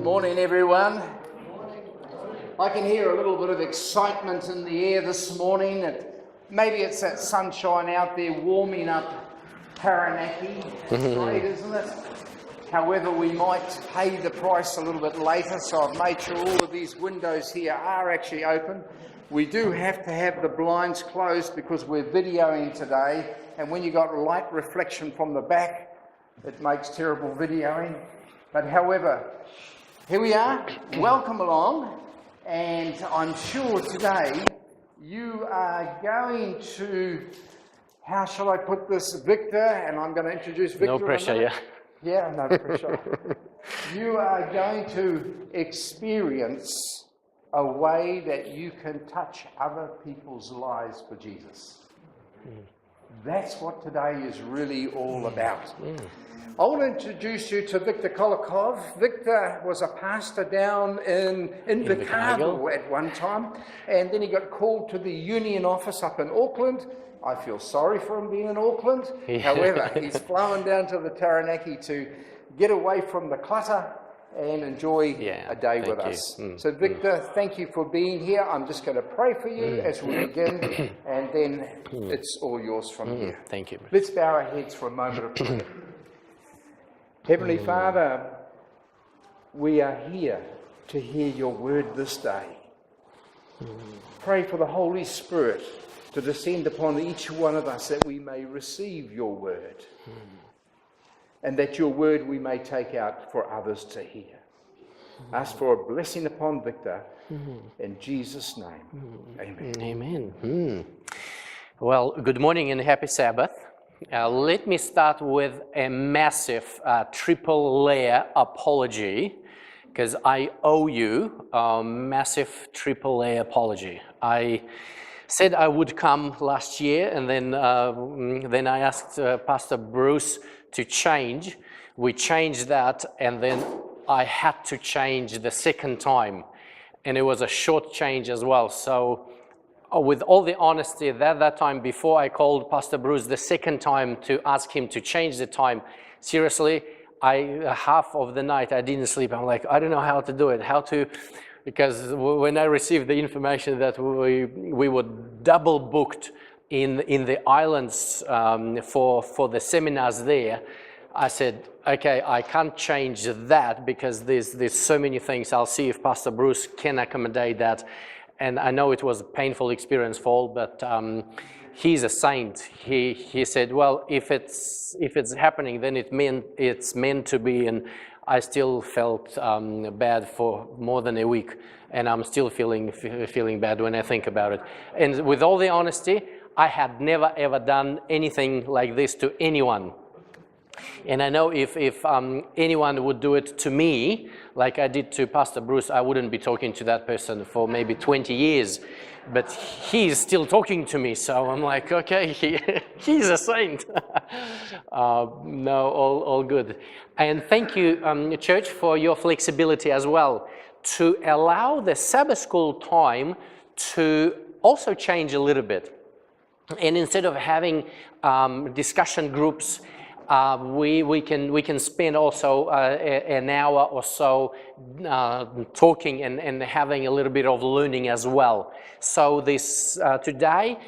Good morning, everyone. I can hear a little bit of excitement in the air this morning. Maybe it's that sunshine out there warming up Taranaki. It's great, isn't it? However, we might pay the price a little bit later, so I've made sure all of these windows here are actually open. We do have to have the blinds closed because we're videoing today, and when you've got light reflection from the back, it makes terrible videoing. But however, here we are. Welcome along. And I'm sure today you are going to, how shall I put this, Victor, and I'm going to introduce Victor. No pressure, yeah. Yeah, no pressure. You are going to experience a way that you can touch other people's lives for Jesus. That's what today is really all about. I want to introduce you to Victor Kolokov. Victor was a pastor down in Invercargill at one time, and then he got called to the union office up in Auckland. I feel sorry for him being in Auckland. However, he's flown down to the Taranaki to get away from the clutter and enjoy a day with us. So Victor, thank you for being here. I'm just going to pray for you as we begin, and then it's all yours from here. Thank you. Let's bow our heads for a moment of prayer. Heavenly Father, we are here to hear your word this day. Pray for the Holy Spirit to descend upon each one of us that we may receive your word and that your word we may take out for others to hear. Ask for a blessing upon Victor in Jesus' name. Amen. Amen. Well, good morning and happy Sabbath. Let me start with a massive triple layer apology, because I owe you a massive triple layer apology. I said I would come last year, and then I asked Pastor Bruce to change. We changed that, and then I had to change the second time, and it was a short change as well. So with all the honesty, that time before I called Pastor Bruce the second time to ask him to change the time, seriously, half of the night I didn't sleep. I'm like, I don't know how to do it, because when I received the information that we were double booked in the islands for the seminars there, I said, okay, I can't change that because there's so many things. I'll see if Pastor Bruce can accommodate that. And I know it was a painful experience for all, but he's a saint. He said, well, if it's happening, then it's meant to be. And I still felt bad for more than a week, and I'm still feeling bad when I think about it. And with all the honesty, I had never ever done anything like this to anyone. And I know if anyone would do it to me, like I did to Pastor Bruce, I wouldn't be talking to that person for maybe 20 years. But he's still talking to me, so I'm like, okay, he's a saint. No, all good. And thank you, church, for your flexibility as well, to allow the Sabbath school time to also change a little bit. And instead of having discussion groups, we can spend also an hour or so talking and having a little bit of learning as well. So this today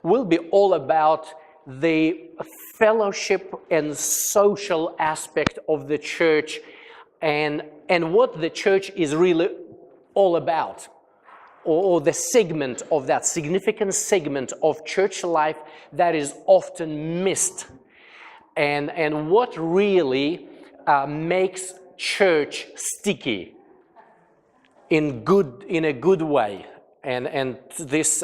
will be all about the fellowship and social aspect of the church and what the church is really all about, or the segment of that significant segment of church life that is often missed. And what really makes church sticky in a good way. And this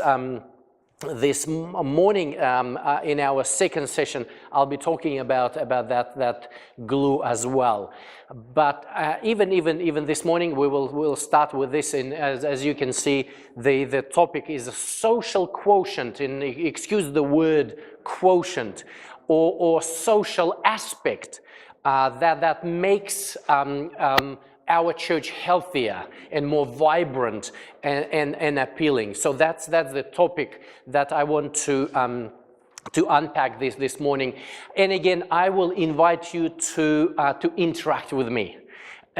morning in our second session, I'll be talking about that glue as well. But even this morning, we'll start with this. And as you can see, the topic is a social quotient. And excuse the word quotient. Or social aspect that makes our church healthier and more vibrant and appealing. So that's the topic that I want to unpack this morning. And again, I will invite you to interact with me.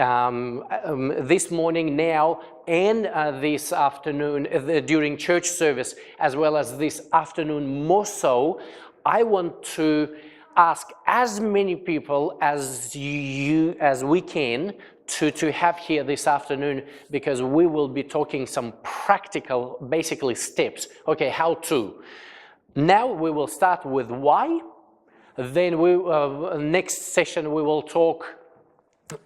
this morning now and this afternoon during church service, as well as this afternoon more so, I want to ask as many people as we can to have here this afternoon, because we will be talking some practical, basically steps. Okay, how to. Now we will start with why. Then next session we will talk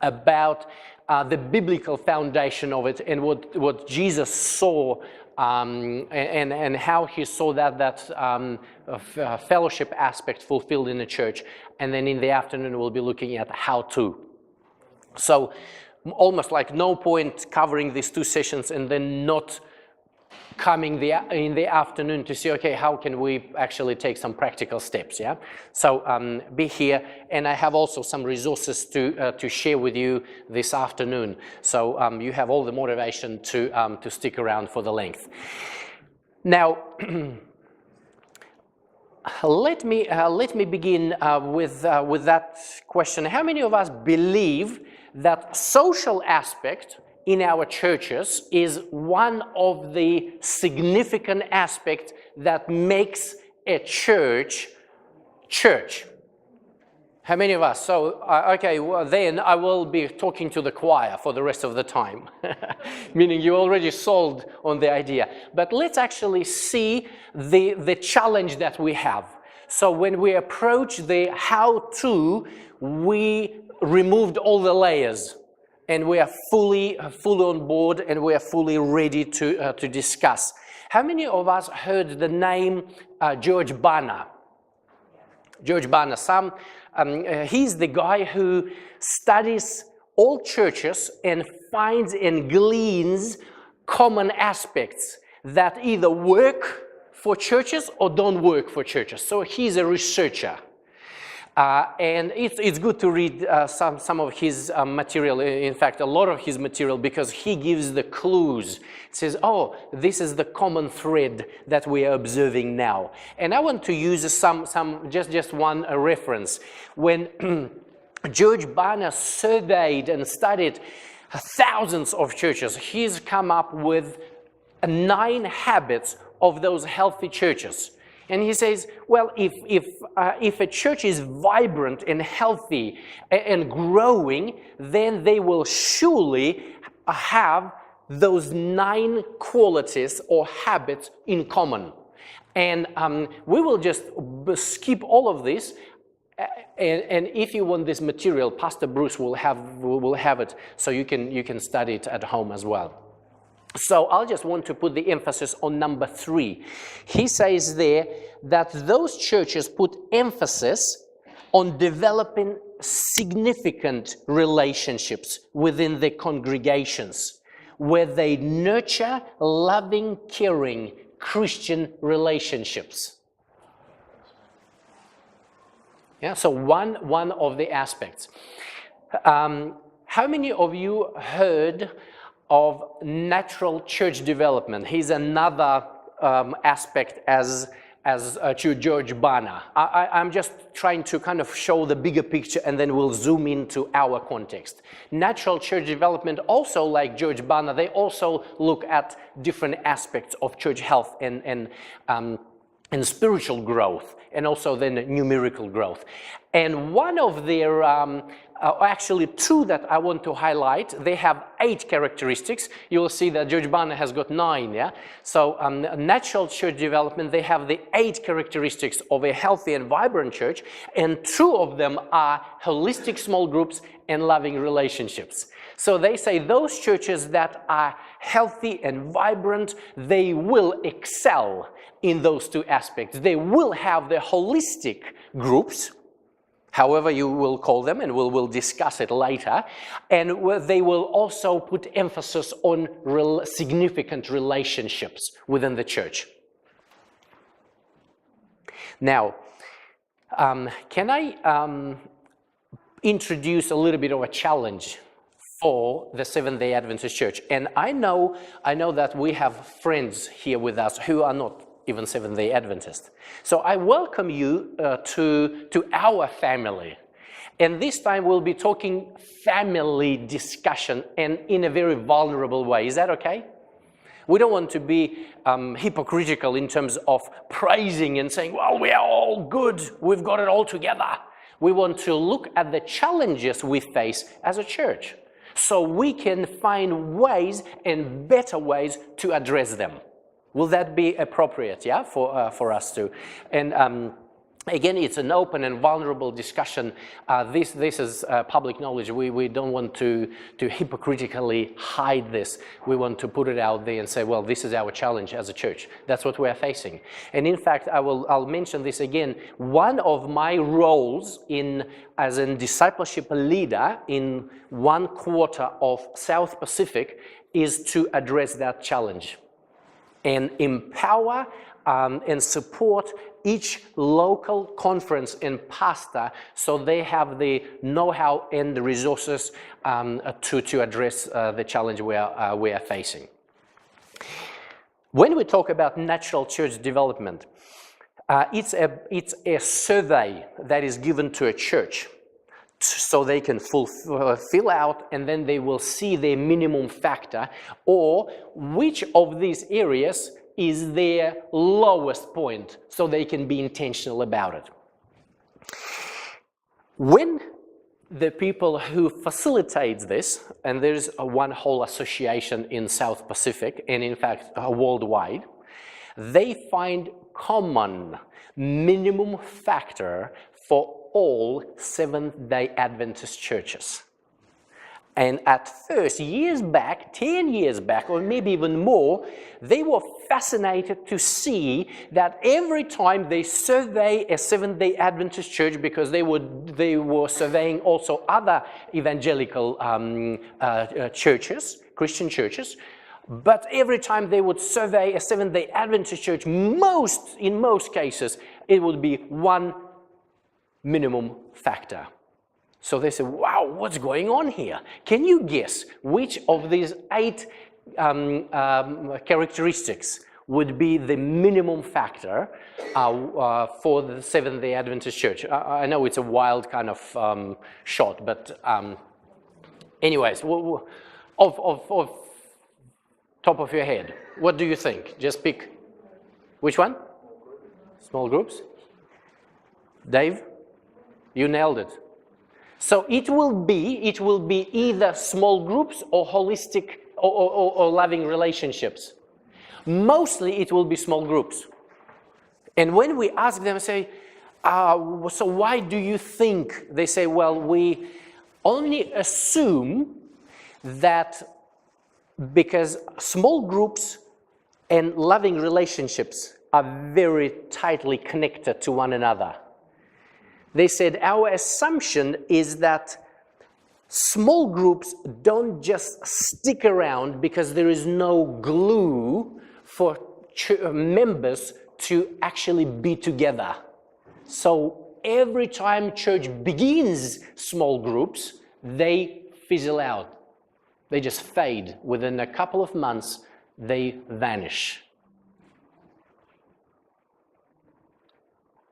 about the biblical foundation of it and what Jesus saw and how he saw that fellowship aspect fulfilled in the church. And then in the afternoon we'll be looking at how to. So almost like no point covering these two sessions and then not coming in the afternoon to see, okay, how can we actually take some practical steps, yeah? So be here, and I have also some resources to share with you this afternoon. So you have all the motivation to stick around for the length. Now, let me begin with that question. How many of us believe that social aspect in our churches is one of the significant aspects that makes a church church? How many of us? So, okay, well, then I will be talking to the choir for the rest of the time, meaning you already sold on the idea. But let's actually see the challenge that we have. So when we approach the how-to, we removed all the layers, and we are fully on board, and we are fully ready to discuss. How many of us heard the name George Barna? George Barna. He's the guy who studies all churches and finds and gleans common aspects that either work for churches or don't work for churches. So he's a researcher. And it's good to read some of his material, in fact, a lot of his material, because he gives the clues. It says, oh, this is the common thread that we are observing now. And I want to use just one reference. When George Barna surveyed and studied thousands of churches, he's come up with 9 habits of those healthy churches. And he says, well, if a church is vibrant and healthy and growing, then they will surely have those 9 qualities or habits in common. And we will just skip all of this. And if you want this material, Pastor Bruce will have it, so you can study it at home as well. So I'll just want to put the emphasis on number 3. He says there that those churches put emphasis on developing significant relationships within the congregations, where they nurture loving, caring Christian relationships. Yeah, so one of the aspects. How many of you heard of natural church development? He's another aspect as to George Barna. I'm just trying to kind of show the bigger picture, and then we'll zoom into our context. Natural church development, also like George Barna, they also look at different aspects of church health and spiritual growth, and also then numerical growth. And one of their actually 2 that I want to highlight. They have 8 characteristics. You will see that George Barna has got 9, yeah? So natural church development, they have the 8 characteristics of a healthy and vibrant church, and 2 of them are holistic small groups and loving relationships. So they say those churches that are healthy and vibrant, they will excel in those 2 aspects. They will have the holistic groups, however you will call them, and we'll discuss it later. And they will also put emphasis on significant relationships within the church. Now, can I introduce a little bit of a challenge for the Seventh-day Adventist Church? And I know that we have friends here with us who are not even Seventh-day Adventist. So I welcome you to our family. And this time we'll be talking family discussion and in a very vulnerable way. Is that okay? We don't want to be hypocritical in terms of praising and saying, well, we are all good, we've got it all together. We want to look at the challenges we face as a church so we can find ways and better ways to address them. Will that be appropriate, yeah, for us to? And again, it's an open and vulnerable discussion. This is public knowledge. We don't want to hypocritically hide this. We want to put it out there and say, well, this is our challenge as a church. That's what we are facing. And in fact, I'll mention this again. One of my roles as a discipleship leader in 1/4 of South Pacific is to address that challenge and empower and support each local conference and pastor so they have the know-how and the resources to address the challenge we are facing. When we talk about natural church development, it's a survey that is given to a church so they can fill out, and then they will see their minimum factor or which of these areas is their lowest point, so they can be intentional about it. When the people who facilitates this, and there's one whole association in South Pacific, and in fact worldwide, they find common minimum factor for all Seventh-day Adventist churches. And at first, years back, 10 years back, or maybe even more, they were fascinated to see that every time they survey a Seventh-day Adventist church, because they were surveying also other evangelical churches, Christian churches, but every time they would survey a Seventh-day Adventist church, in most cases, it would be one minimum factor. So they said, wow, what's going on here? Can you guess which of these 8 characteristics would be the minimum factor for the Seventh-day Adventist Church? I know it's a wild kind of shot, but anyways, of top of your head, what do you think? Just pick. Which one? Small groups? Dave, you nailed it. So it will be either small groups or holistic or loving relationships. Mostly it will be small groups. And when we ask them, say, so why do you think? They say, well, we only assume that because small groups and loving relationships are very tightly connected to one another. They said, our assumption is that small groups don't just stick around because there is no glue for members to actually be together. So every time church begins small groups, they fizzle out. They just fade. Within a couple of months, they vanish.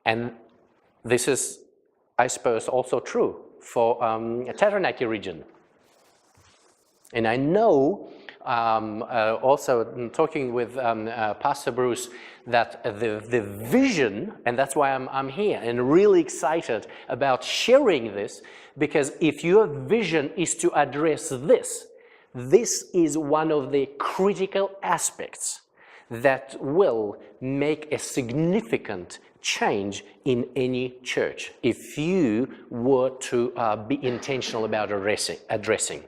And this is, I suppose, also true for Taranaki region. And I know, also talking with Pastor Bruce, that the vision, and that's why I'm here and really excited about sharing this, because if your vision is to address this is one of the critical aspects that will make a significant change in any church if you were to be intentional about addressing.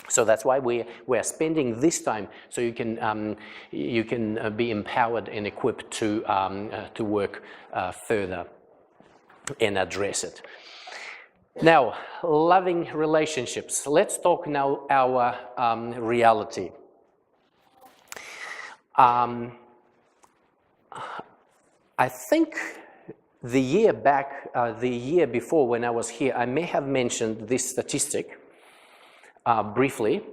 So that's why we are spending this time, so you can be empowered and equipped to work further and address it. Now, loving relationships. Let's talk now our reality. I think the year before when I was here, I may have mentioned this statistic briefly,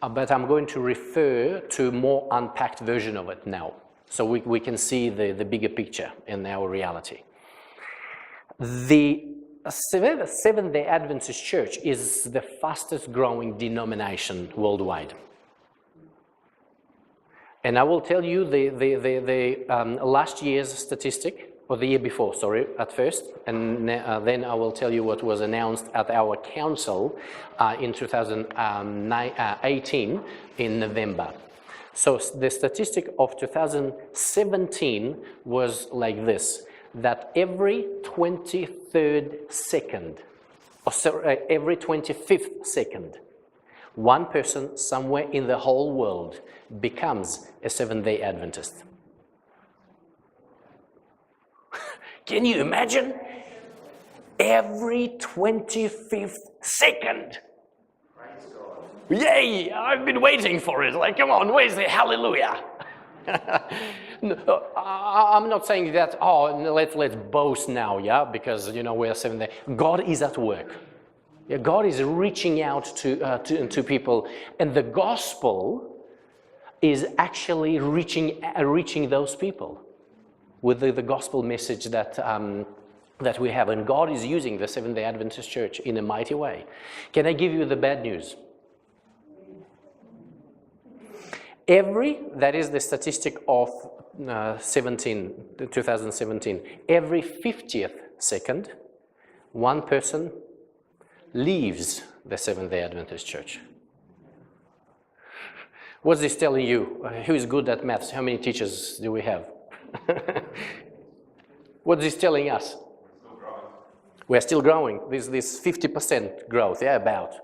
but I'm going to refer to a more unpacked version of it now, so we can see the bigger picture in our reality. The Seventh-day Adventist Church is the fastest growing denomination worldwide. And I will tell you the last year's statistic, or the year before, sorry, at first, and then I will tell you what was announced at our council in 2018 in November. So the statistic of 2017 was like this, that every 23rd second, or sorry, every 25th second, one person somewhere in the whole world becomes a Seventh-day Adventist. Can you imagine? Every 25th second. Praise God. Yay! I've been waiting for it. Like, come on, where's the hallelujah? No, I'm not saying that, oh, let's boast now, yeah, because, you know, we're Seventh-day. God is at work. Yeah, God is reaching out to people, and the gospel is actually reaching those people with the gospel message that we have, and God is using the Seventh-day Adventist Church in a mighty way. Can I give you the bad news? That is the statistic of 2017, every 50th second, one person leaves the Seventh-day Adventist Church. What's this telling you? Who is good at maths? How many teachers do we have? What's this telling us? We're still growing. There's this 50% growth, yeah, about.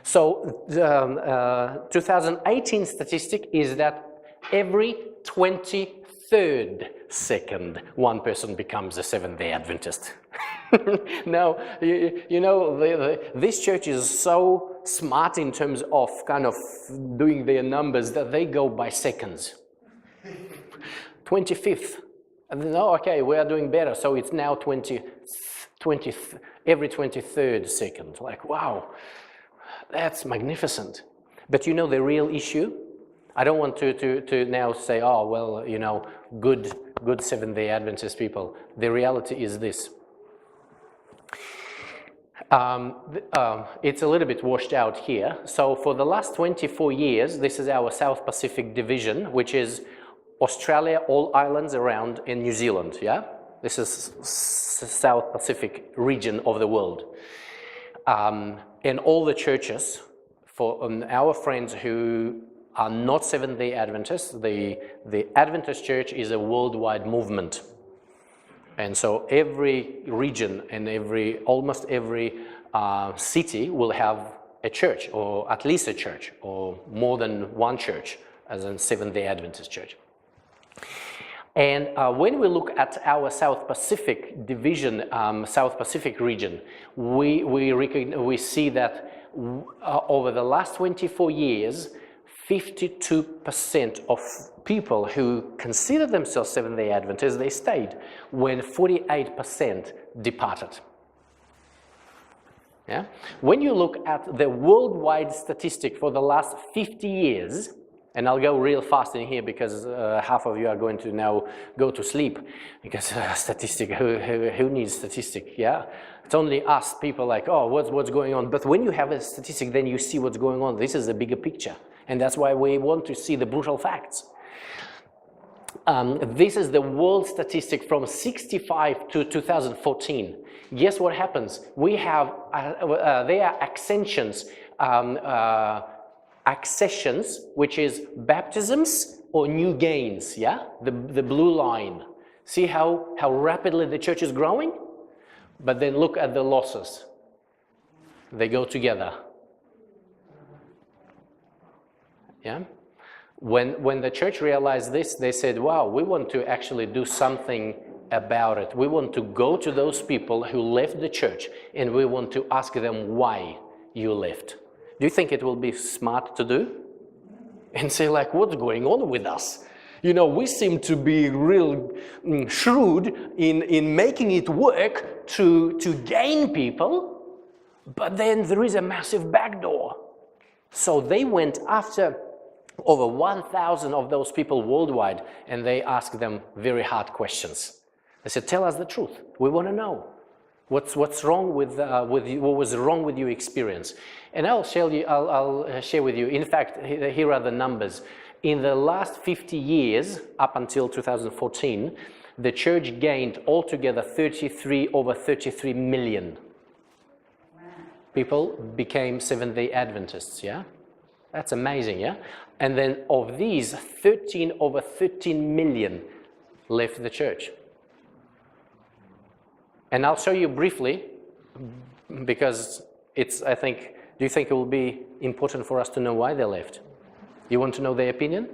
So the 2018 statistic is that every 23rd second, one person becomes a Seventh-day Adventist. Now, you know, this church is so smart in terms of kind of doing their numbers that they go by seconds. 25th. And then, oh, okay, we are doing better. So it's now every 23rd second. Like, wow, that's magnificent. But you know the real issue? I don't want to now say, oh, well, you know, good Seventh-day Adventist people. The reality is this. It's a little bit washed out here. So for the last 24 years, this is our South Pacific division, which is Australia, all islands around, in New Zealand, yeah? This is South Pacific region of the world. And all the churches, for our friends who are not Seventh-day Adventists, the Adventist Church is a worldwide movement. And so every region and almost every city will have a church, or at least a church, or more than one church, as a Seventh-day Adventist church. And when we look at our South Pacific division, South Pacific region, we see that over the last 24 years, 52% of people who consider themselves Seventh-day Adventists, they stayed, when 48% departed. Yeah? When you look at the worldwide statistic for the last 50 years, and I'll go real fast in here because half of you are going to now go to sleep, because statistic, who needs statistic, yeah? It's only us people like, oh, what's going on? But when you have a statistic, then you see what's going on. This is a bigger picture. And that's why we want to see the brutal facts. This is the world statistic from 65 to 2014. Guess what happens? We have, they are accessions, which is baptisms or new gains, yeah? The blue line. See how rapidly the church is growing? But then look at the losses. They go together. Yeah? When the church realized this, they said, wow, we want to actually do something about it. We want to go to those people who left the church, and we want to ask them why you left. Do you think it will be smart to do? And say, like, what's going on with us? You know, we seem to be real shrewd in making it work to gain people, but then there is a massive backdoor. So they went after over 1,000 of those people worldwide, and they asked them very hard questions. They said, tell us the truth. We want to know. What's wrong with you? What was wrong with your experience? And I'll share with you. In fact, here are the numbers. In the last 50 years, up until 2014, the church gained altogether over 33 million people became Seventh-day Adventists. Yeah, that's amazing. Yeah, and then of these, over 13 million left the church. And I'll show you briefly, because I think, do you think it will be important for us to know why they left? You want to know their opinion?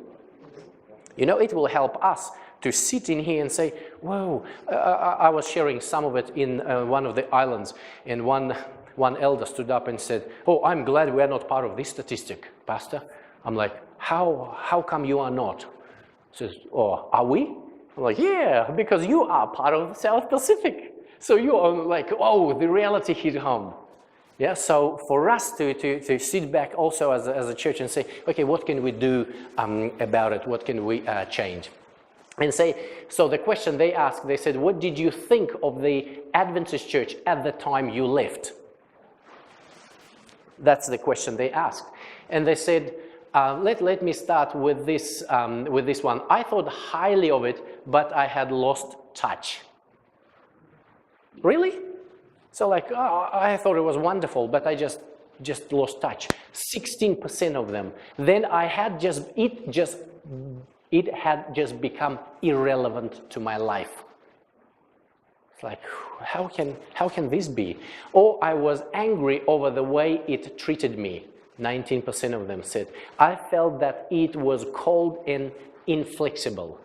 You know, it will help us to sit in here and say, whoa, I was sharing some of it in one of the islands, and one elder stood up and said, oh, I'm glad we are not part of this statistic, Pastor. I'm like, how come you are not? He says, oh, are we? I'm like, yeah, because you are part of the South Pacific. So you are like, oh, the reality hit home. Yeah, so for us to sit back also as a church and say, okay, what can we do about it? What can we change? And so the question they asked, they said, what did you think of the Adventist church at the time you left? That's the question they asked. And they said, let me start with this one. I thought highly of it, but I had lost touch. Really? So like, oh, I thought it was wonderful, but I just lost touch. 16% of them. Then it had just become irrelevant to my life. It's like, how can this be? Or I was angry over the way it treated me. 19% of them said, I felt that it was cold and inflexible.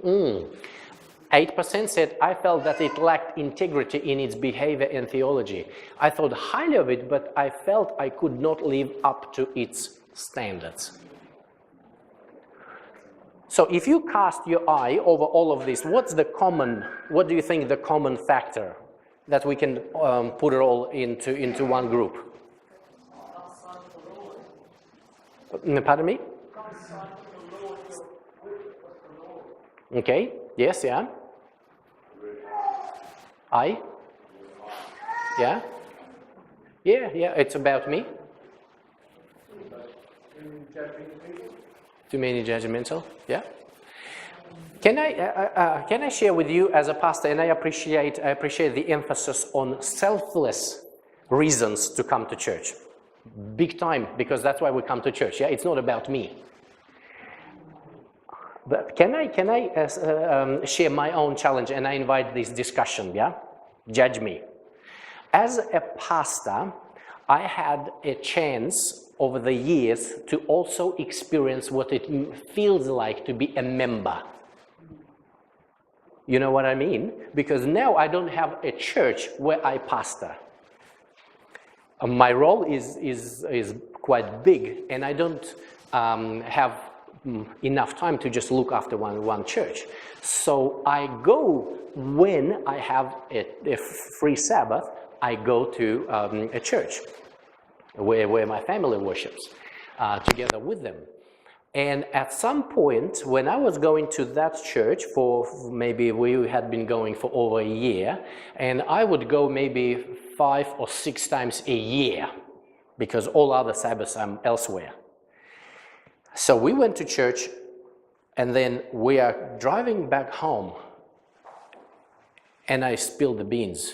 8% said, I felt that it lacked integrity in its behavior and theology. I thought highly of it, but I felt I could not live up to its standards. So if you cast your eye over all of this, what do you think the common factor that we can put it all into one group? Pardon me? Okay, yes, yeah. Yeah? Yeah, it's about me. Too many judgmental, yeah. Can I share with you as a pastor, and I appreciate the emphasis on selfless reasons to come to church. Big time, because that's why we come to church, yeah? It's not about me. But can I share my own challenge, and I invite this discussion, yeah? Judge me. As a pastor, I had a chance over the years to also experience what it feels like to be a member. You know what I mean? Because now I don't have a church where I pastor. My role is quite big, and I don't have enough time to just look after one church. So I go when I have a free Sabbath, I go to a church where my family worships together with them. And at some point, when I was going to that church for maybe we had been going for over a year, and I would go maybe 5 or 6 times a year because all other Sabbaths I'm elsewhere. So we went to church, and then we are driving back home, and I spilled the beans.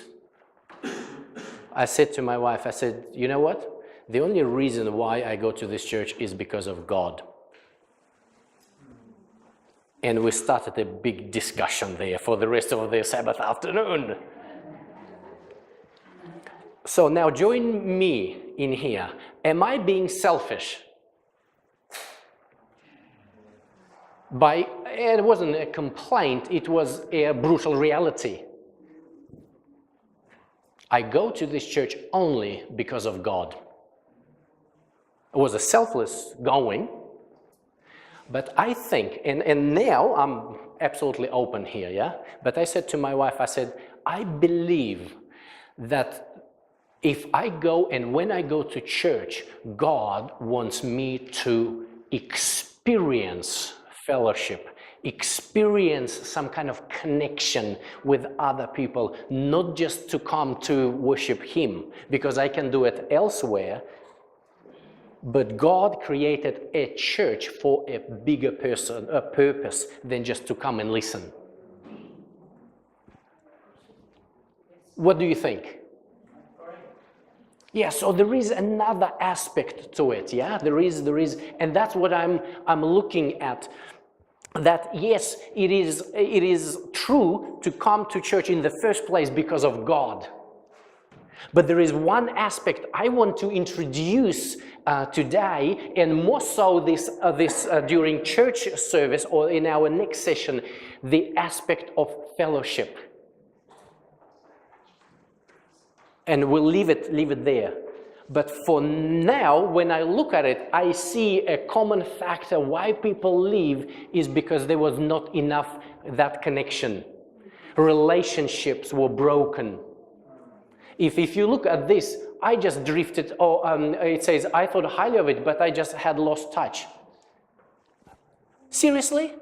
I said to my wife, I said, you know what? The only reason why I go to this church is because of God. And we started a big discussion there for the rest of the Sabbath afternoon. So now join me in here. Am I being selfish? It wasn't a complaint, it was a brutal reality. I go to this church only because of God. It was a selfless going, but I think, and now I'm absolutely open here, yeah? But I said to my wife, I said, I believe that if I go and when I go to church, God wants me to experience fellowship, experience some kind of connection with other people, not just to come to worship Him, because I can do it elsewhere, but God created a church for a bigger purpose than just to come and listen. What do you think? Yeah, so there is another aspect to it, yeah? There is, and that's what I'm looking at. That yes, it is true to come to church in the first place because of God. But there is one aspect I want to introduce today, and more so this during church service or in our next session, the aspect of fellowship. And we'll leave it there. But for now, when I look at it, I see a common factor why people leave is because there was not enough that connection. Relationships were broken. If you look at this, I just drifted, it says, I thought highly of it, but I just had lost touch. Seriously?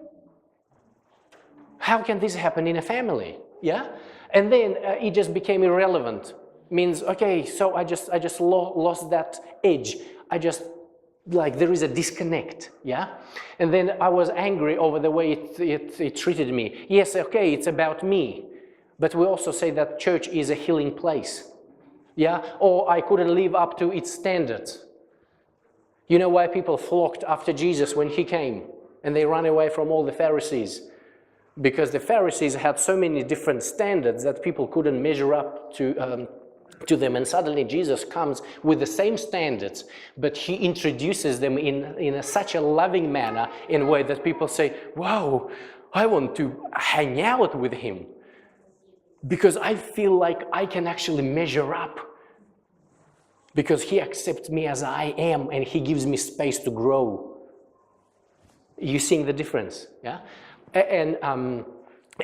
How can this happen in a family? Yeah? And then it just became irrelevant. Means, okay, so I just lost that edge. There is a disconnect, yeah? And then I was angry over the way it treated me. Yes, okay, it's about me. But we also say that church is a healing place, yeah? Or I couldn't live up to its standards. You know why people flocked after Jesus when He came? And they ran away from all the Pharisees? Because the Pharisees had so many different standards that people couldn't measure up to them, and suddenly Jesus comes with the same standards, but He introduces them in such a loving manner, in a way that people say, wow, I want to hang out with Him, because I feel like I can actually measure up, because He accepts me as I am, and He gives me space to grow. You seeing the difference, yeah?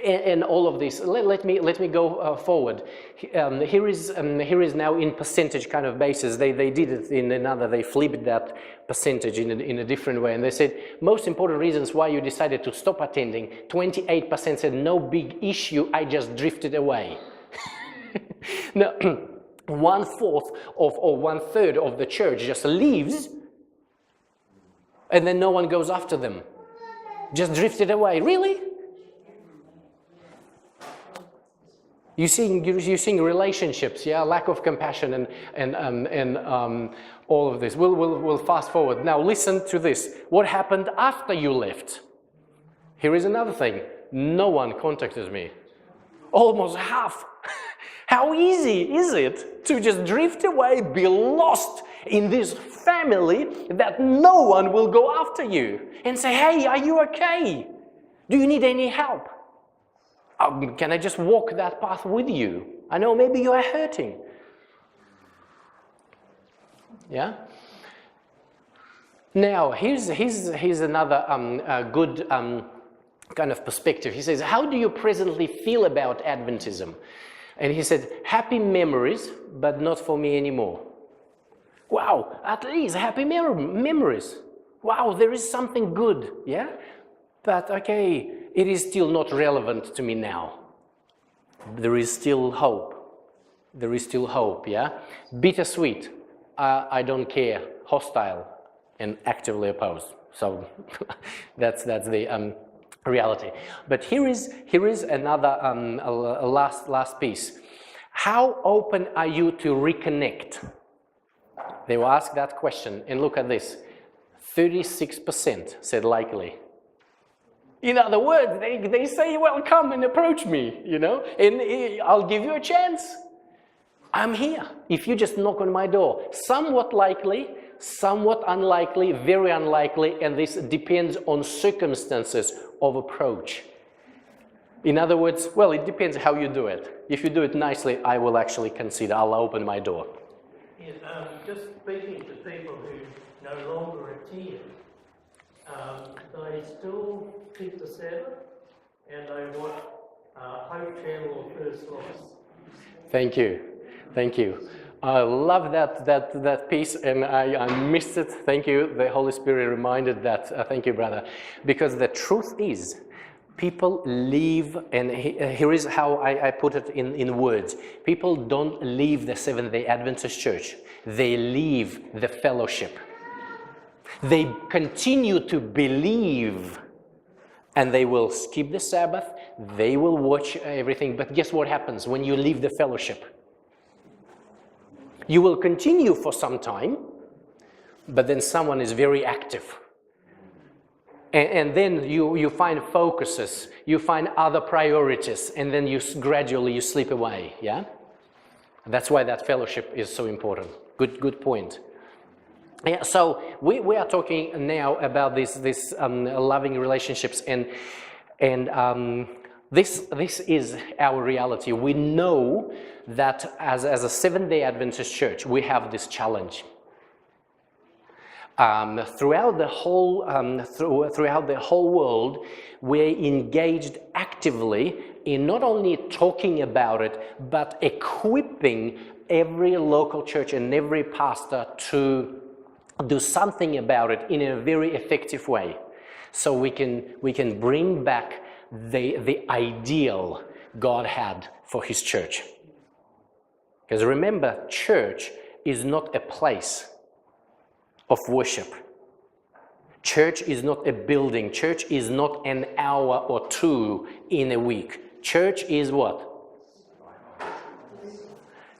And all of this, let me go forward. Here is now in percentage kind of basis. They did it in another. They flipped that percentage in a different way, and they said most important reasons why you decided to stop attending. 28% said no big issue. I just drifted away. Now, 1/4 or 1/3 of the church just leaves, and then no one goes after them. Just drifted away. Really? You're seeing relationships, yeah, lack of compassion and all of this. We'll fast forward. Now listen to this. What happened after you left? Here is another thing. No one contacted me. Almost half. How easy is it to just drift away, be lost in this family that no one will go after you and say, hey, are you okay? Do you need any help? Can I just walk that path with you? I know maybe you are hurting. Yeah? Now, here's another good kind of perspective. He says, how do you presently feel about Adventism? And he said, happy memories, but not for me anymore. Wow, at least happy memories. Wow, there is something good, yeah? But okay, it is still not relevant to me now. There is still hope. There is still hope, yeah? Bittersweet, I don't care. Hostile and actively opposed. So that's the reality. But here is another last piece. How open are you to reconnect? They will ask that question, and look at this. 36% said likely. In other words, they say, well, come and approach me, you know, and I'll give you a chance. I'm here. If you just knock on my door. Somewhat likely, somewhat unlikely, very unlikely, and this depends on circumstances of approach. In other words, well, it depends how you do it. If you do it nicely, I will actually consider, I'll open my door. Yeah, just speaking to people who no longer attend, they still keep the Sabbath, and they watch Hope Channel or First Loss. Thank you. Thank you. I love that piece, and I missed it. Thank you. The Holy Spirit reminded that. Thank you, brother. Because the truth is People leave, and here is how I put it in words. People don't leave the Seventh-day Adventist Church. They leave the fellowship. They continue to believe, and they will skip the Sabbath, they will watch everything, but guess what happens when you leave the fellowship? You will continue for some time, but then someone is very active. And then you find focuses, you find other priorities, and then gradually you slip away, yeah? That's why that fellowship is so important. Good point. Yeah, so we are talking now about this loving relationships, and this is our reality. We know that as a Seventh-day Adventist church, we have this challenge. Throughout the whole world, we're engaged actively in not only talking about it, but equipping every local church and every pastor to do something about it in a very effective way, so we can bring back the ideal God had for His church. Because remember, church is not a place of worship. Church is not a building. Church is not an hour or two in a week. Church is what?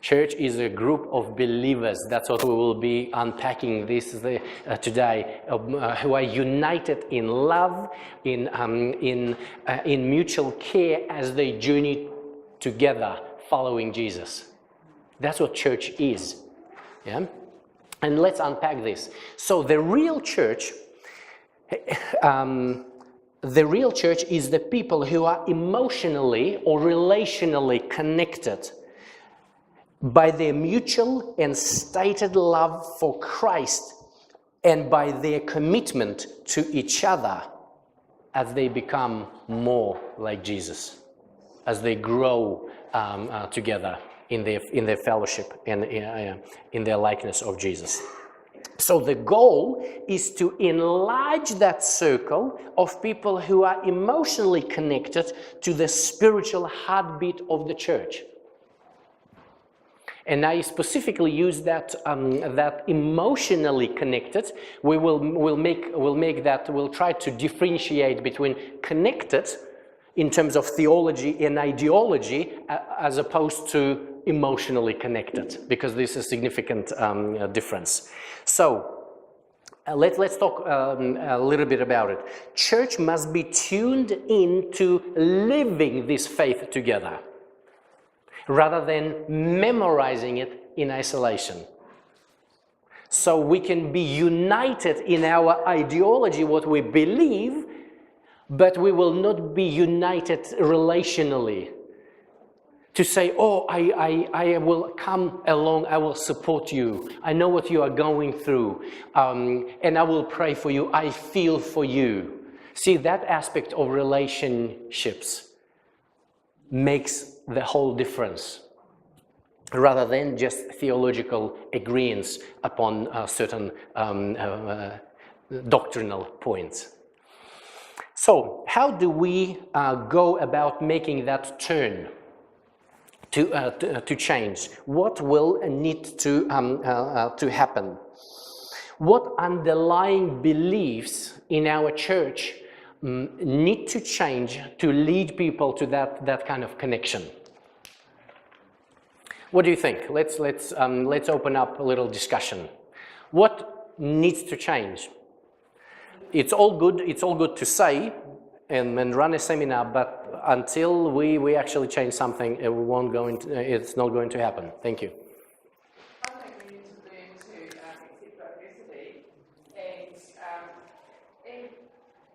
Church is a group of believers. That's what we will be unpacking today, who are united in love, in mutual care as they journey together following Jesus. That's what church is. Yeah? And let's unpack this. So the real church is the people who are emotionally or relationally connected by their mutual and stated love for Christ, and by their commitment to each other as they become more like Jesus, as they grow together in their fellowship and in their likeness of Jesus. So the goal is to enlarge that circle of people who are emotionally connected to the spiritual heartbeat of the church. And I specifically use that emotionally connected. We'll try to differentiate between connected in terms of theology and ideology, as opposed to emotionally connected, because this is a significant difference. So let's talk a little bit about it. Church must be tuned in to living this faith together, rather than memorizing it in isolation. So we can be united in our ideology, what we believe, but we will not be united relationally. To say, oh, I will come along, I will support you, I know what you are going through, and I will pray for you, I feel for you. See, that aspect of relationships makes the whole difference, rather than just theological agreements upon certain doctrinal points. So, how do we go about making that turn to change? What will need to happen? What underlying beliefs in our church need to change to lead people to that kind of connection? What do you think? Let's open up a little discussion. What needs to change? It's all good to say and run a seminar, but until we actually change something, it's not going to happen. Thank you. I think we need to learn to accept diversity and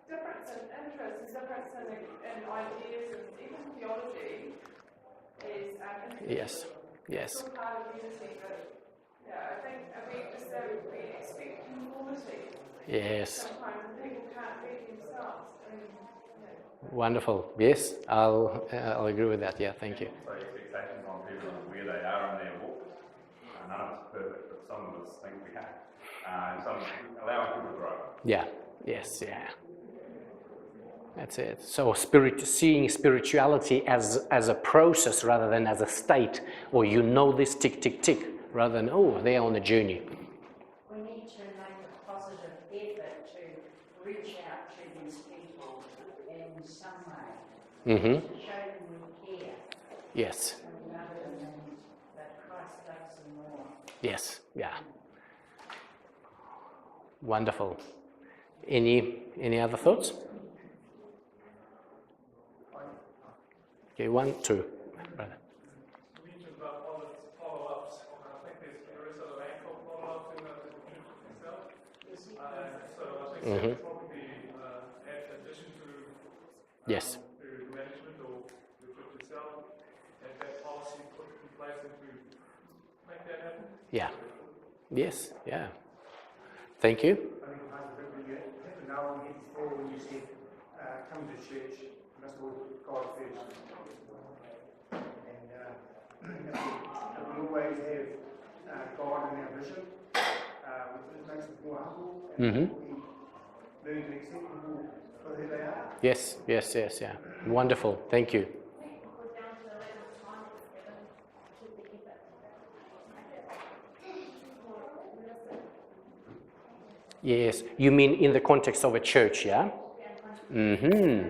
difference in interests and difference in ideas and even theology is Yes. It's all part of unity, but yeah, I think we expect conformity. Yes. Sometimes people can't be themselves. Wonderful. Yes, I'll agree with that. Yeah, thank you. So expectations on people and where they are in their walk. None of us are perfect, but some of us think we have. And some allowing people to grow. Yeah. Yes. Yeah. That's it. So seeing spirituality as a process rather than as a state, or you know this tick, tick, tick, rather than, oh, they're on a journey. We need to make a positive effort to reach out to these people in some way, Mm-hmm. to show them we care, Yes. and rather than that Christ loves them more. Yes. Yeah. Wonderful. Any other thoughts? Okay, 1, 2. Brother. Mentioned about follow-ups. I think there is a lack of follow-ups in the church itself. So I think that's probably in addition to Yes. to management or the church itself, and that policy put in place and to make that happen. Yeah. Yes. Yeah. Thank you. I think Pastor Ripley, you hit the nail on the head before when you said, come to church, you must put God first. And we always have God in our vision, which makes us more humble, and we learn to accept people for who they are. Yes. Yes. Yes. Yeah. Wonderful. Thank you. Yes. You mean in the context of a church, yeah? Mm-hmm.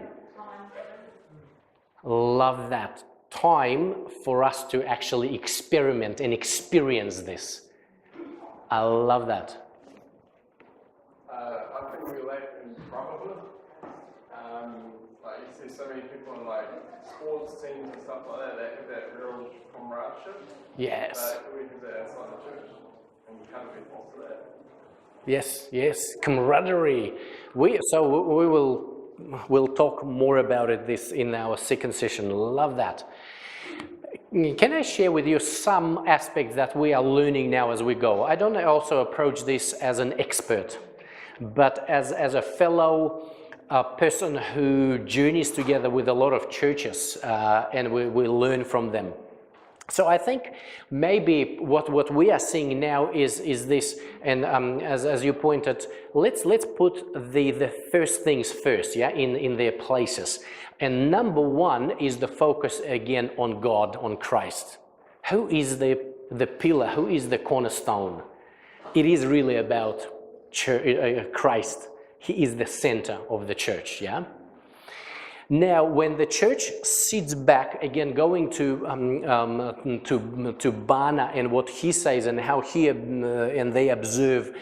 Love that. Time for us to actually experiment and experience this. I love that. I think we lack in brotherhood. Like you see so many people in like sports teams and stuff like that have that real comradeship. Yes. We have that outside the church, and we can't be false to that. Yes, yes, camaraderie. We'll talk more about it this in our second session. Love that. Can I share with you some aspects that we are learning now as we go? I don't also approach this as an expert, but as a fellow person who journeys together with a lot of churches, and we learn from them. So I think maybe what we are seeing now is this, and as you pointed, let's put the first things first, yeah, in their places. And number one is the focus again on God, on Christ. Who is the pillar? Who is the cornerstone? It is really about Christ. He is the center of the church, yeah. Now, when the church sits back, again, going to Bana and what he says and how he and they observe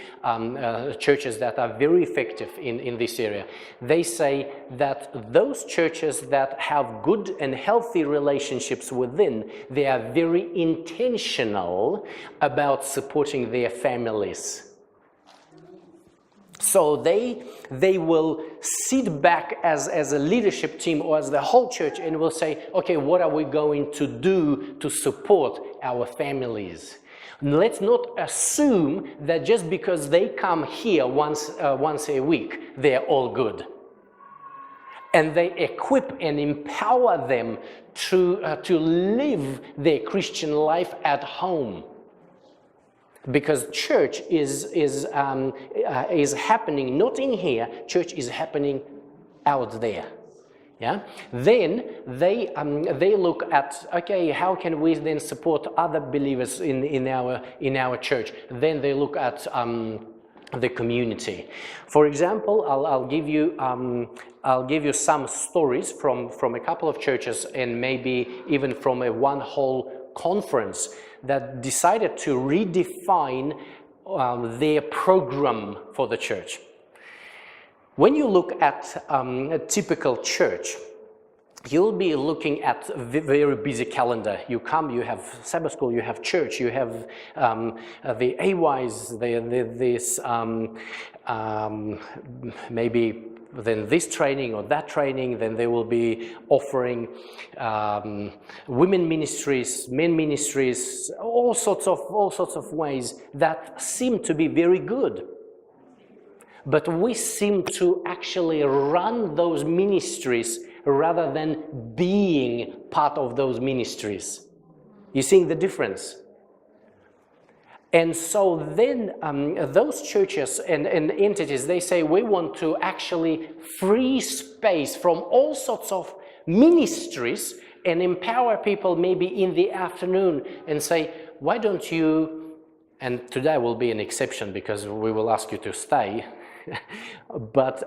churches that are very effective in this area, they say that those churches that have good and healthy relationships within, they are very intentional about supporting their families. So they will sit back as a leadership team or as the whole church and will say, okay, what are we going to do to support our families? Let's not assume that just because they come here once a week, they're all good. And they equip and empower them to live their Christian life at home. Because church is happening not in here. Church is happening out there. Yeah. Then they look at, okay, how can we then support other believers in our church? Then they look at the community. For example, I'll give you some stories from a couple of churches and maybe even from one whole conference that decided to redefine their program for the church. When you look at a typical church, you'll be looking at a very busy calendar. You come, you have Sabbath school, you have church, you have the AYs, this maybe then this training or that training, then they will be offering women ministries, men ministries, all sorts of ways that seem to be very good. But we seem to actually run those ministries rather than being part of those ministries. You seeing the difference? And so then those churches and entities, they say, we want to actually free space from all sorts of ministries and empower people maybe in the afternoon and say, why don't you, and today will be an exception because we will ask you to stay, but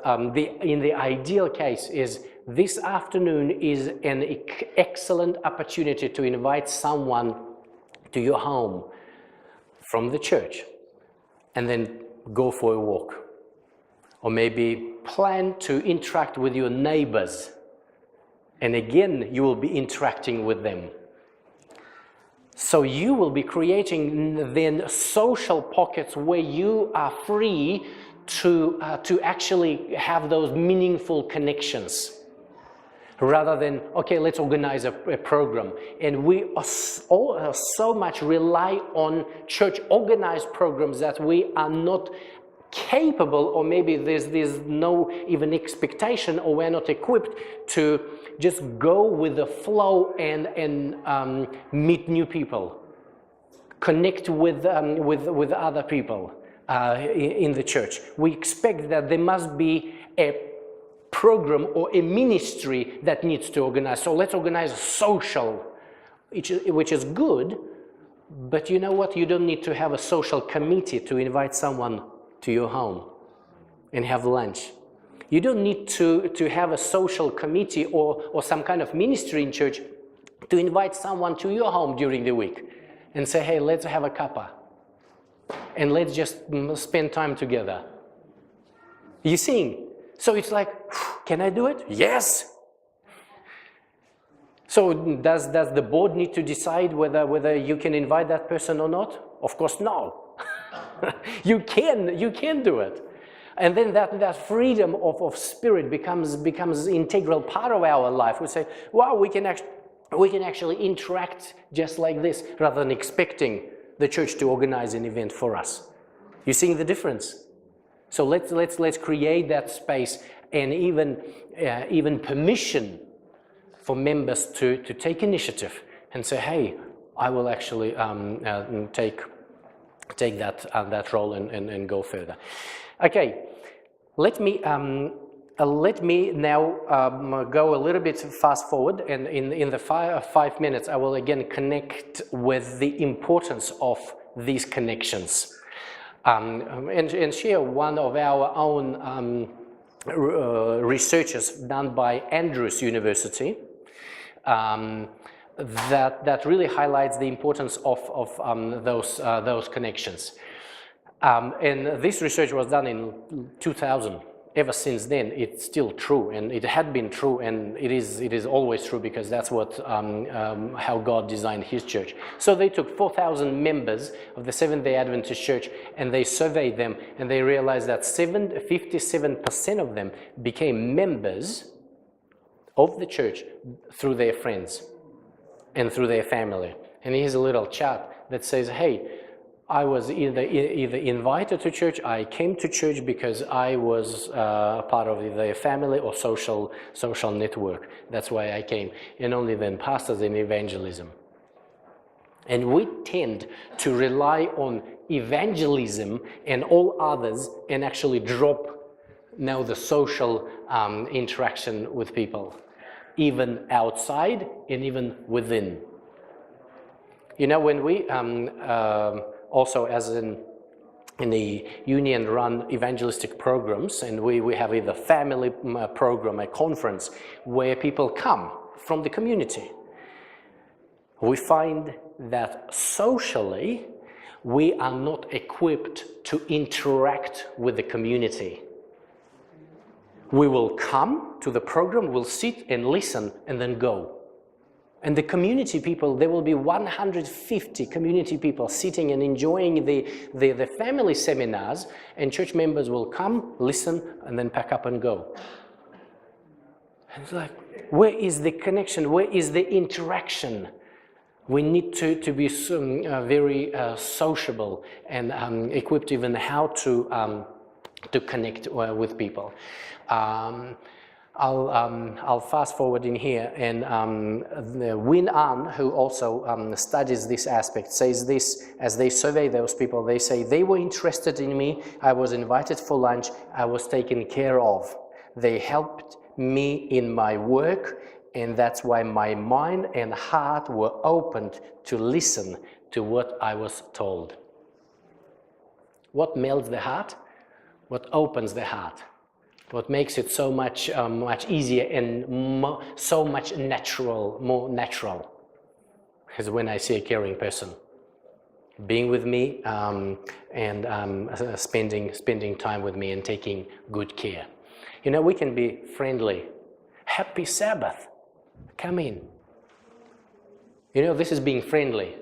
in the ideal case is this afternoon is an excellent opportunity to invite someone to your home from the church, and then go for a walk. Or maybe plan to interact with your neighbors, and again, you will be interacting with them. So you will be creating then social pockets where you are free to actually have those meaningful connections. Rather than, okay, let's organize a program. And we all so much rely on church organized programs that we are not capable, or maybe there's no even expectation, or we're not equipped to just go with the flow and meet new people, connect with other people in the church. We expect that there must be a program or a ministry that needs to organize. So let's organize a social, which is good, but you know what? You don't need to have a social committee to invite someone to your home and have lunch. You don't need to have a social committee or some kind of ministry in church to invite someone to your home during the week and say, hey, let's have a cuppa and let's just spend time together. You seeing? So it's like, can I do it? Yes. So does the board need to decide whether you can invite that person or not? Of course, no. You can do it. And then that freedom of spirit becomes integral part of our life. We say, wow, we can actually interact just like this, rather than expecting the church to organize an event for us. You seeing the difference? So let's create that space, and even permission for members to take initiative and say, hey, I will actually take that role and go further. Okay, let me now go a little bit fast forward, and in the 5 minutes I will again connect with the importance of these connections. And share one of our own researches done by Andrews University that really highlights the importance of those connections. And this research was done in 2000. Ever since then, it's still true, and it had been true, and it is always true, because that's what how God designed His church. So they took 4,000 members of the Seventh-day Adventist Church, and they surveyed them, and they realized that 57% of them became members of the church through their friends and through their family. And here's a little chart that says, hey, I was either invited to church, I came to church because I was part of the family or social network. That's why I came. And only then pastors and evangelism. And we tend to rely on evangelism and all others, and actually drop now the social interaction with people, even outside and even within. You know, when we also, as in the union, run evangelistic programs, and we have either family program, a conference, where people come from the community. We find that socially, we are not equipped to interact with the community. We will come to the program, we'll sit and listen, and then go. And the community people, there will be 150 community people sitting and enjoying the family seminars, and church members will come, listen, and then pack up and go. And it's like, where is the connection? Where is the interaction? We need to be very sociable and equipped even how to connect with people. I'll fast forward in here, and Win An, who also studies this aspect, says this: as they survey those people, they say they were interested in me, I was invited for lunch, I was taken care of. They helped me in my work, and that's why my mind and heart were opened to listen to what I was told. What melts the heart? What opens the heart? What makes it so much much easier and so much more natural is when I see a caring person being with me and spending time with me and taking good care. You know, we can be friendly. Happy Sabbath. Come in. You know, this is being friendly.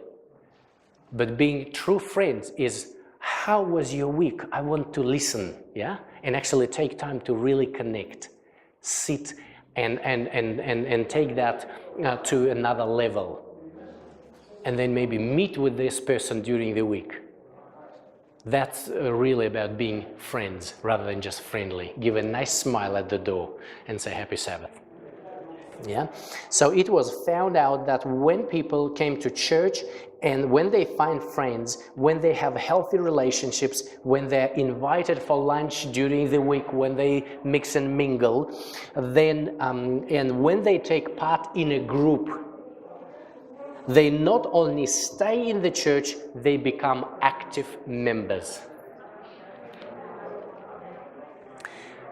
But being true friends is, how was your week? I want to listen, yeah? And actually take time to really connect, sit and take that to another level. And then maybe meet with this person during the week. That's really about being friends rather than just friendly. Give a nice smile at the door and say Happy Sabbath. Yeah. So it was found out that when people came to church and when they find friends, when they have healthy relationships, when they're invited for lunch during the week, when they mix and mingle, then and when they take part in a group, they not only stay in the church, they become active members.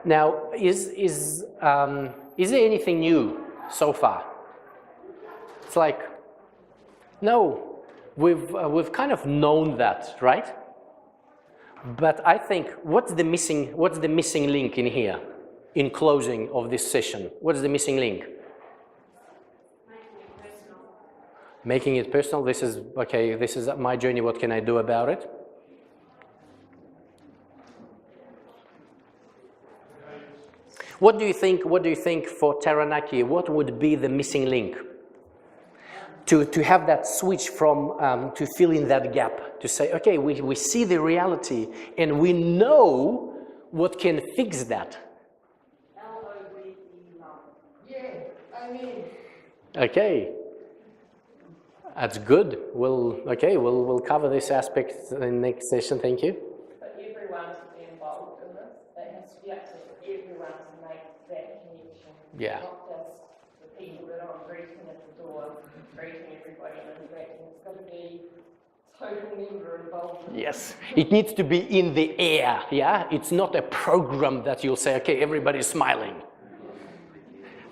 Now, is there anything new so far? It's like, no, we've kind of known that, right? But I think what's the missing link in here, in closing of this session? What's the missing link? Making it personal. This is okay. This is my journey. What can I do about it? What do you think? What do you think for Taranaki? What would be the missing link to have that switch from to fill in that gap? To say, okay, we see the reality and we know what can fix that. Okay. That's good. We'll cover this aspect in the next session. Thank you. But everyone to be involved in this. It has to be up to everyone to make that connection. Yeah. Not just the people that are greeting at the door, greeting everybody and interacting. It's got to be total member involvement. Yes. It needs to be in the air. Yeah. It's not a program that you'll say, okay, everybody's smiling.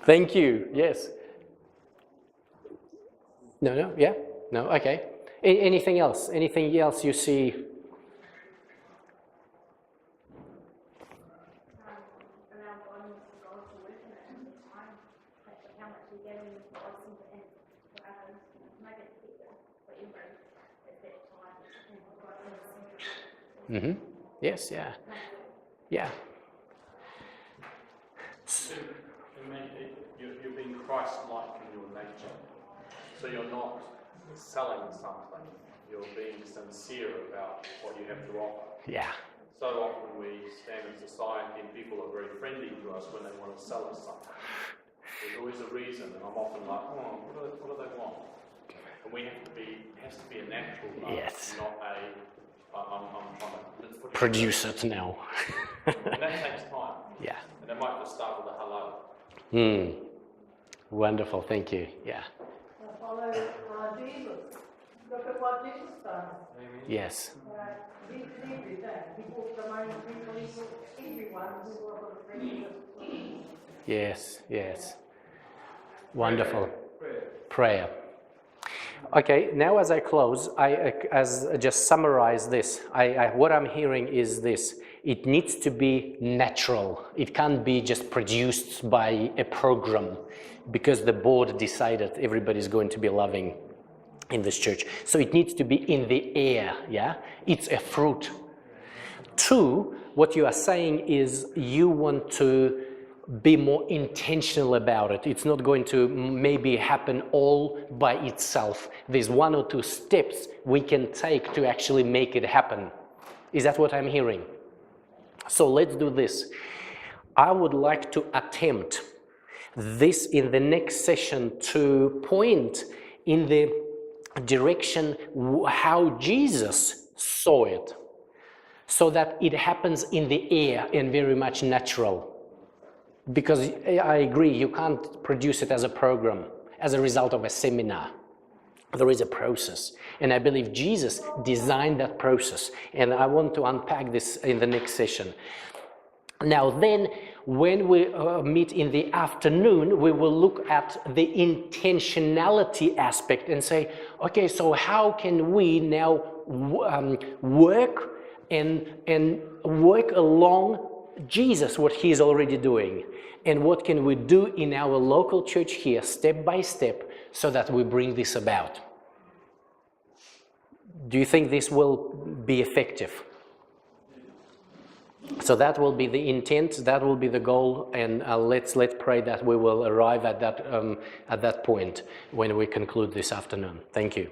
Thank you. Yes. No, yeah? No, okay. Anything else? Anything else you see? Around going to God to work in it and the time, how much you're getting with God and for others, make it better for everybody at that time. And God is Yes, yeah. Yeah. You're being Christ-like in your nature. So you're not selling something, you're being sincere about what you have to offer. Yeah. So often we stand in society and people are very friendly to us when they want to sell us something. There's always a reason, and I'm often like, oh, what do they want? And we have to be, it has to be a natural love, Yes. not I'm trying to Produce it now. And that takes time. Yeah. And it might just start with a hello. Wonderful, thank you. Yeah. Follow Jesus. Look at what Jesus done. Yes. He did everything. He walked among people, he walked everyone who was a friend. Yes. Wonderful. Prayer. Okay, now as I close, as just summarize this, what I'm hearing is this. It needs to be natural. It can't be just produced by a program because the board decided everybody's going to be loving in this church. So it needs to be in the air, yeah? It's a fruit. 2, what you are saying is you want to be more intentional about it. It's not going to maybe happen all by itself. There's 1 or 2 steps we can take to actually make it happen. Is that what I'm hearing? So let's do this. I would like to attempt this in the next session to point in the direction how Jesus saw it, so that it happens in the air and very much natural. Because I agree, you can't produce it as a program, as a result of a seminar. There is a process, and I believe Jesus designed that process, and I want to unpack this in the next session. Now then, when we meet in the afternoon, we will look at the intentionality aspect and say, okay, so how can we now work and work along Jesus, what he is already doing, and what can we do in our local church here, step by step, so that we bring this about. Do you think this will be effective? So that will be the intent, that will be the goal, and let's pray that we will arrive at that point when we conclude this afternoon. Thank you.